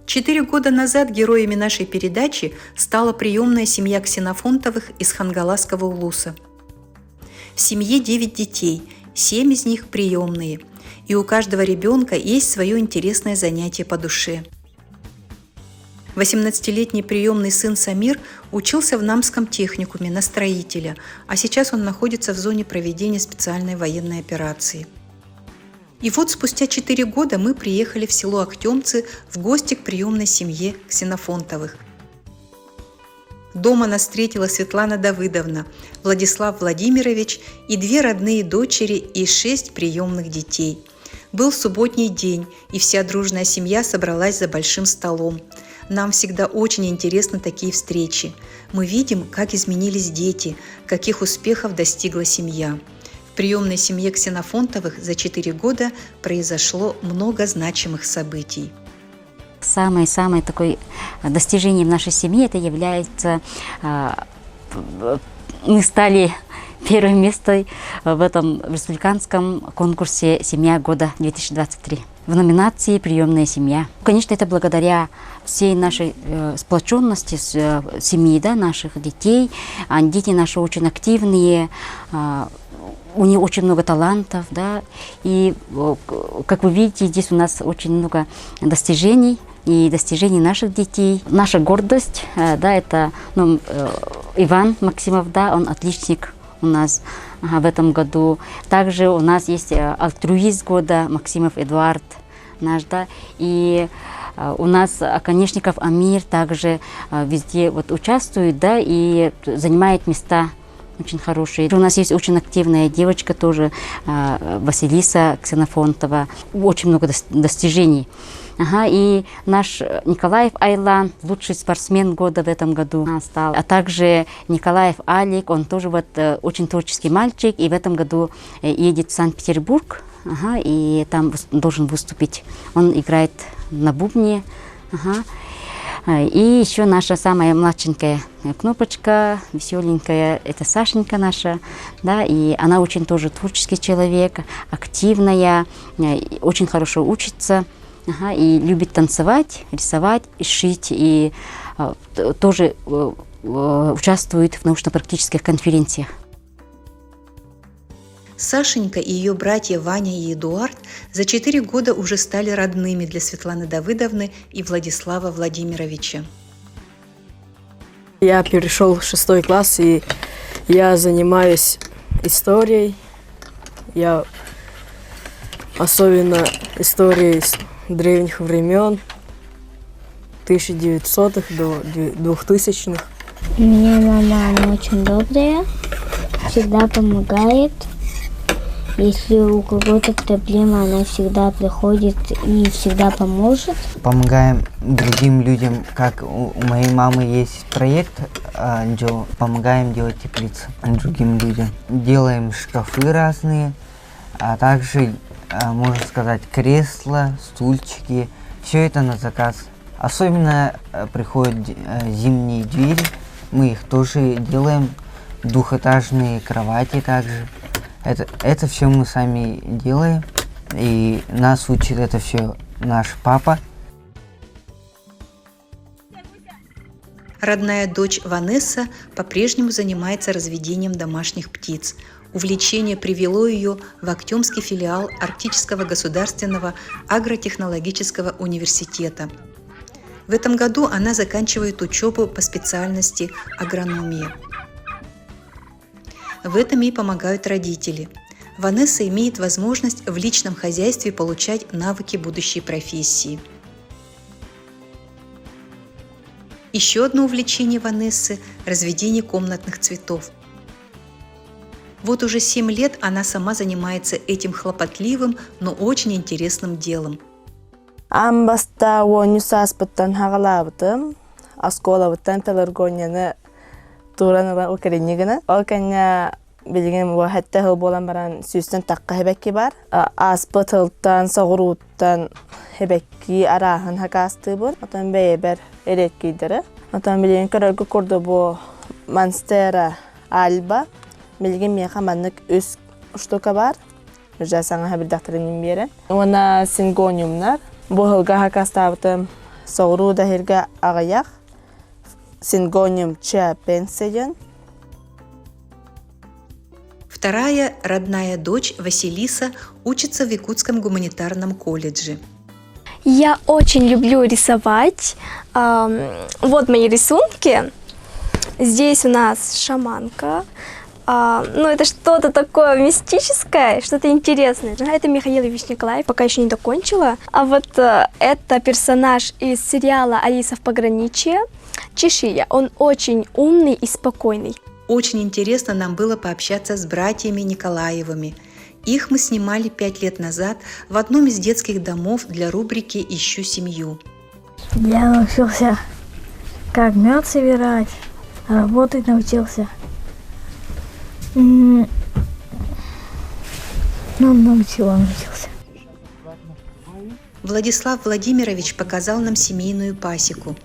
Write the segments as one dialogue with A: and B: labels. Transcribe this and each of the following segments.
A: 4 года назад героями нашей передачи стала приемная семья Ксенофонтовых из Хангаласского улуса. В семье 9 детей, 7 из них приемные, и у каждого ребенка есть свое интересное занятие по душе. 18-летний приемный сын Самир учился в Намском техникуме на строителя, а сейчас он находится в зоне проведения специальной военной операции. И вот спустя 4 года мы приехали в село Актемцы в гости к приемной семье Ксенофонтовых. Дома нас встретила Светлана Давыдовна, Владислав Владимирович и 2 родные дочери и 6 приемных детей. Был субботний день, и вся дружная семья собралась за большим столом. Нам всегда очень интересны такие встречи. Мы видим, как изменились дети, каких успехов достигла семья. В приемной семье Ксенофонтовых за 4 года произошло много значимых событий.
B: Самое такое достижение в нашей семье это является, мы стали первым местом в этом республиканском конкурсе «Семья года 2023» в номинации «Приемная семья». Конечно, это благодаря всей нашей сплоченности семьи, да, наших детей. Дети наши очень активные, у них очень много талантов, да, и, как вы видите, здесь у нас очень много достижений, и достижений наших детей. Наша гордость, да, это Иван Максимов, да, он отличник у нас в этом году. Также у нас есть альтруист года Максимов Эдуард наш, да, и у нас Оконечников Амир также везде вот участвует, да, и занимает места очень хорошие. У нас есть очень активная девочка тоже, Василиса Ксенофонтова. Очень много достижений. И наш Николаев Айлан, лучший спортсмен года в этом году стал. А также Николаев Алик, он тоже вот очень творческий мальчик, и в этом году едет в Санкт-Петербург, и там должен выступить. Он играет на бубне. И еще наша самая младшенькая кнопочка, веселенькая, это Сашенька наша, да, и она очень тоже творческий человек, активная, очень хорошо учится, и любит танцевать, рисовать, шить, и тоже участвует в научно-практических конференциях.
A: Сашенька и ее братья Ваня и Эдуард за 4 года уже стали родными для Светланы Давыдовны и Владислава Владимировича.
C: Я перешел в 6 класс, и я занимаюсь историей. Я особенно историей с древних времен, 1900-х до 2000-х.
D: У меня мама, она очень добрая, всегда помогает. Если у кого-то проблема, она всегда приходит и всегда поможет.
E: Помогаем другим людям, как у моей мамы есть проект, помогаем делать теплицы другим людям. Делаем шкафы разные, а также, можно сказать, кресла, стульчики. Все это на заказ. Особенно приходят зимние двери, мы их тоже делаем, двухэтажные кровати также. Это все мы сами делаем, и нас учит это все наш папа.
A: Родная дочь Ванесса по-прежнему занимается разведением домашних птиц. Увлечение привело ее в Актемский филиал Арктического государственного агротехнологического университета. В этом году она заканчивает учебу по специальности агрономия. В этом ей помогают родители. Ванесса имеет возможность в личном хозяйстве получать навыки будущей профессии. Еще одно увлечение Ванессы – разведение комнатных цветов. Вот уже 7 лет она сама занимается этим хлопотливым, но очень интересным делом.
F: Амбаста вонюсаспыттан хагалабытым, асколабыттан пеларгонияны туранала укренигина. Олкanya билген во хатта хыл болан баран сүстен такка хебекки бар. Аспытылтан, согуруттан хебекки арахан хакасты бар. Отан бейбер эреткидері. Отан билген көрөргө көрдө бо Монстера Альба. Билген меха маннык үс штука бар. Үжа саңа хабил дактырын берен. Она сингониумнар. Бо хылга хакастабытым соғыру дәхерге ағаяқ, сингониум ча пенсиен.
A: Вторая родная дочь Василиса учится в Якутском гуманитарном колледже.
G: Я очень люблю рисовать. Вот мои рисунки. Здесь у нас шаманка. Это что-то такое мистическое, что-то интересное. Это Михаил Ильич Николаев, пока еще не докончила. А вот это персонаж из сериала «Алиса в пограничье» Чешия. Он очень умный и спокойный.
A: Очень интересно нам было пообщаться с братьями Николаевыми. Их мы снимали 5 лет назад в одном из детских домов для рубрики «Ищу семью».
H: Я научился, как мед собирать, работать научился. Научился.
A: Владислав Владимирович показал нам семейную пасеку.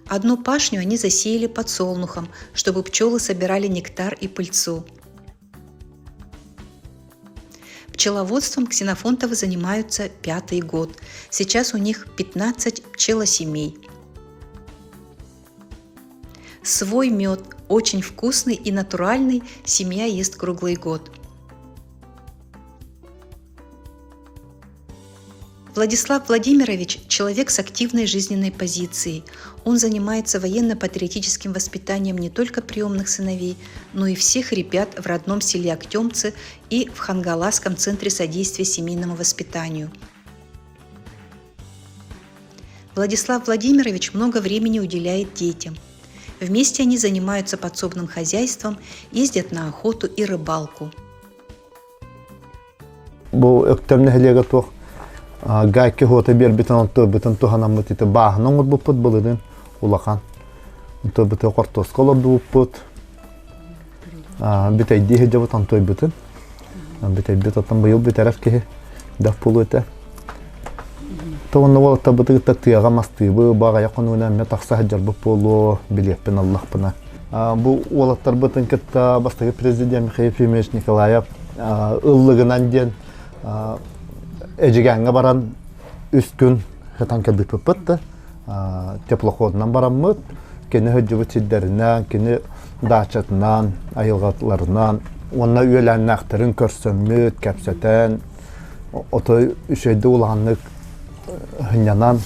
A: Одну пашню они засеяли подсолнухом, чтобы пчелы собирали нектар и пыльцу. Пчеловодством Ксенофонтовы занимаются 5-й год. Сейчас у них 15 пчелосемей. Свой мед, очень вкусный и натуральный, семья ест круглый год. Владислав Владимирович – человек с активной жизненной позицией. Он занимается военно-патриотическим воспитанием не только приемных сыновей, но и всех ребят в родном селе Актемцы и в Хангаласском центре содействия семейному воспитанию. Владислав Владимирович много времени уделяет детям. Вместе они занимаются подсобным хозяйством, ездят на охоту и рыбалку.
I: Гайки хота бер битан туханам тите баахнан буппут булыдын улахан. То бите картос колор буппут. Бите диhe жабытан той битин. Бите битатан быйыл битерәс ки да пулыта. То онны вол табыты тактыга масты бу бага якынуна метакса хаҗар бу поло билеппен Аллах бына. Бу олаттар битен кетта бастагы президент Михаил Ильич Николаев ыллыгынан ден Эжигенге баран үст күн хатан кәдік пөппетті, теплоходынан бараммыд, кені хөджібі чиддерінен, кені дачатынан, айылғатларынан, онна үйеләнін әқтірін көрсөммүд, кәпсетен, отой үшейді улағанлық хынянан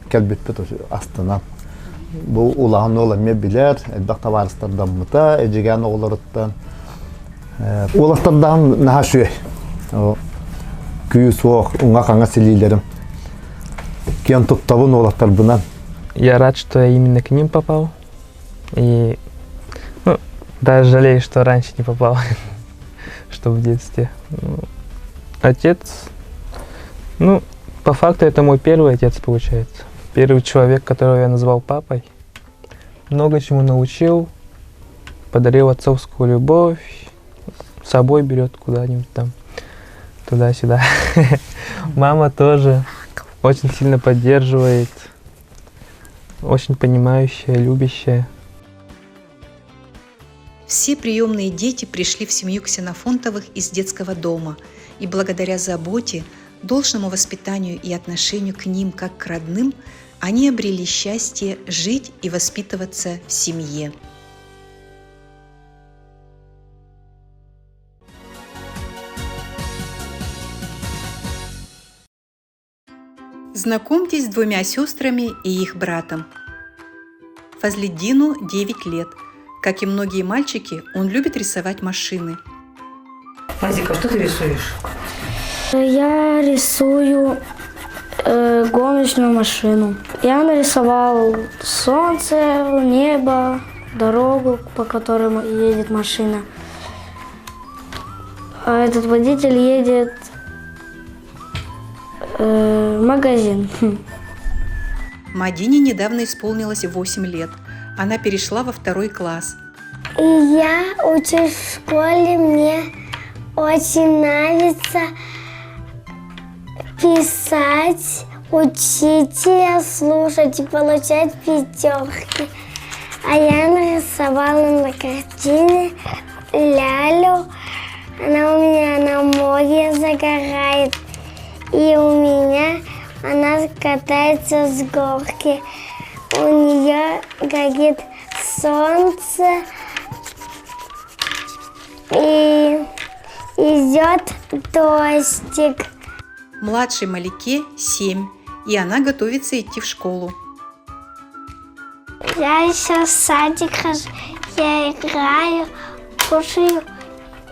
I: кәлбетпет астынан. Бұл улағын оламе білер, әлбәқ таварыстардан мұта, эжиген оғылырыттан. Олақтардан наға шүйей.
J: Я рад, что я именно к ним попал. И даже жалею, что раньше не попал, что в детстве. Отец, по факту это мой первый отец, получается. Первый человек, которого я назвал папой. Много чему научил, подарил отцовскую любовь, с собой берет куда-нибудь там. Туда-сюда. Мама тоже очень сильно поддерживает, очень понимающая, любящая.
A: Все приемные дети пришли в семью Ксенофонтовых из детского дома, и благодаря заботе, должному воспитанию и отношению к ним как к родным, они обрели счастье жить и воспитываться в семье. Знакомьтесь с двумя сестрами и их братом. Фазлиддину 9 лет. Как и многие мальчики, он любит рисовать машины.
K: Фазика, что ты рисуешь?
D: Я рисую гоночную машину. Я нарисовал солнце, небо, дорогу, по которой едет машина. А этот водитель едет магазин.
A: Мадине недавно исполнилось 8 лет. Она перешла во 2 класс.
D: Я учусь в школе, мне очень нравится писать, учителя слушать и получать 5. А я нарисовала на картине лялю. Она у меня на море загорает. И у меня она катается с горки. У нее горит солнце. И идет дождик.
A: Младшей Малике 7, и она готовится идти в школу.
D: Я еще в садик хожу, я играю, кушаю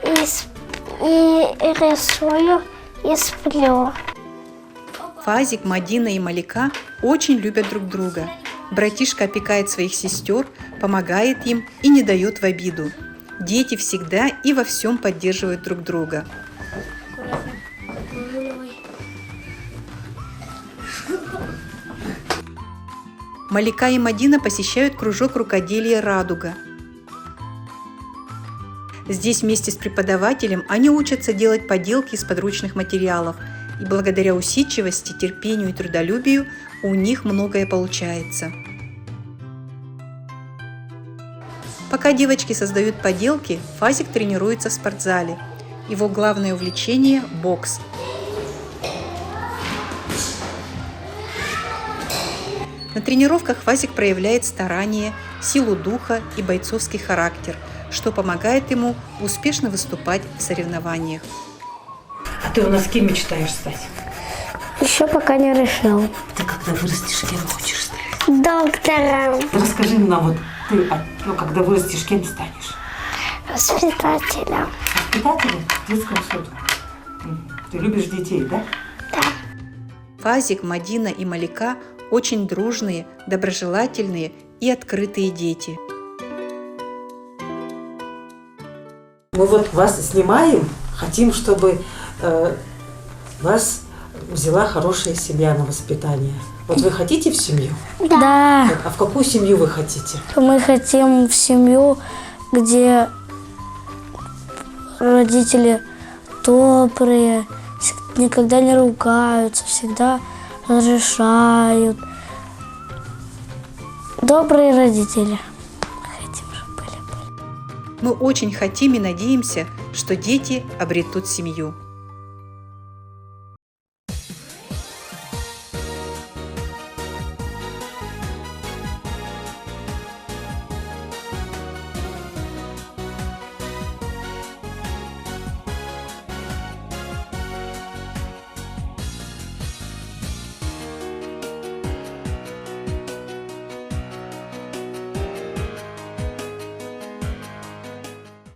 D: и рисую, и сплю.
A: Фазик, Мадина и Малика очень любят друг друга. Братишка опекает своих сестер, помогает им и не дает в обиду. Дети всегда и во всем поддерживают друг друга. Малика и Мадина посещают кружок рукоделия «Радуга». Здесь вместе с преподавателем они учатся делать поделки из подручных материалов, и благодаря усидчивости, терпению и трудолюбию у них многое получается. Пока девочки создают поделки, Фазик тренируется в спортзале. Его главное увлечение – бокс. На тренировках Фазик проявляет старание, силу духа и бойцовский характер, что помогает ему успешно выступать в соревнованиях.
K: А ты у нас кем мечтаешь стать?
D: Еще пока не решил.
K: Ты когда вырастешь, кем хочешь стать?
D: Доктором.
K: Расскажи нам, вот ты, когда вырастешь, кем станешь?
D: Воспитателем.
K: Воспитателем в детском саду. Ты любишь детей, да?
D: Да.
A: Фазик, Мадина и Малика очень дружные, доброжелательные и открытые дети.
K: Мы вот вас снимаем, хотим, чтобы вас взяла хорошая семья на воспитание. Вот вы хотите в семью?
H: Да.
K: А в какую семью вы хотите?
H: Мы хотим в семью, где родители добрые, никогда не ругаются, всегда разрешают. Добрые родители. Хотим, чтобы были.
A: Мы очень хотим и надеемся, что дети обретут семью.